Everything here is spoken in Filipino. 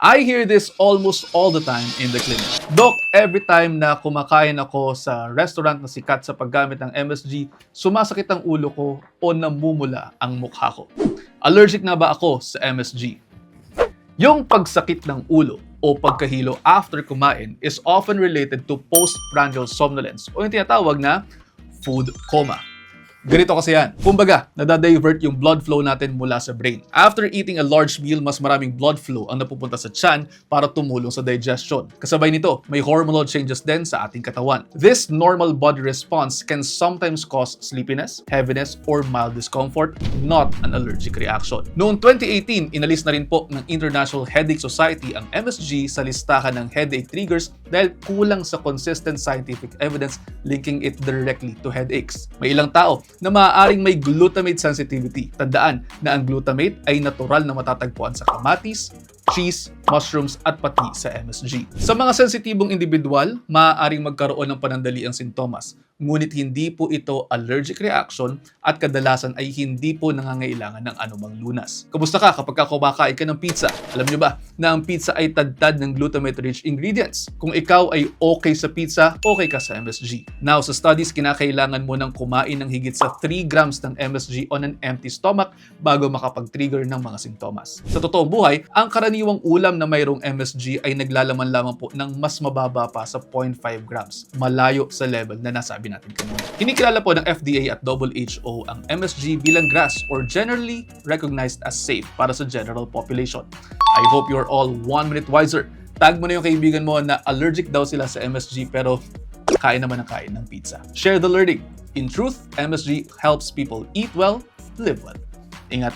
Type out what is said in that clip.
I hear this almost all the time in the clinic. Doc, every time na kumakain ako sa restaurant na sikat sa paggamit ng MSG, sumasakit ang ulo ko o namumula ang mukha ko. Allergic na ba ako sa MSG? Yung pagsakit ng ulo o pagkahilo after kumain is often related to postprandial somnolence o yung tinatawag na food coma. Ganito kasi yan. Kumbaga, nadadivert yung blood flow natin mula sa brain. After eating a large meal, mas maraming blood flow ang napupunta sa tiyan para tumulong sa digestion. Kasabay nito, may hormonal changes din sa ating katawan. This normal body response can sometimes cause sleepiness, heaviness, or mild discomfort, not an allergic reaction. Noong 2018, inalis na rin po ng International Headache Society ang MSG sa listahan ng headache triggers dahil kulang sa consistent scientific evidence linking it directly to headaches. May ilang tao na maaaring may glutamate sensitivity. Tandaan na ang glutamate ay natural na matatagpuan sa kamatis, cheese, mushrooms at pati sa MSG. Sa mga sensitibong individual, maaaring magkaroon ng panandaliang sintomas, ngunit hindi po ito allergic reaction at kadalasan ay hindi po nangangailangan ng anumang lunas. Kamusta ka kapag kumakain ka ng pizza? Alam nyo ba na ang pizza ay tadtad ng glutamate-rich ingredients? Kung ikaw ay okay sa pizza, okay ka sa MSG. Now, sa studies, kinakailangan mo ng kumain ng higit sa 3 grams ng MSG on an empty stomach bago makapag-trigger ng mga sintomas. Sa totoong buhay, ang karaniwang ulam na mayroong MSG ay naglalaman lamang po ng mas mababa pa sa 0.5 grams, malayo sa level na nasabi natin kanina. Kinikilala po ng FDA at WHO ang MSG bilang GRAS or generally recognized as safe para sa general population. I hope you're all 1 minute wiser. Tag mo na yung kaibigan mo na allergic daw sila sa MSG pero kain naman ang kain ng pizza. Share the learning. In truth, MSG helps people eat well, live well. Ingat.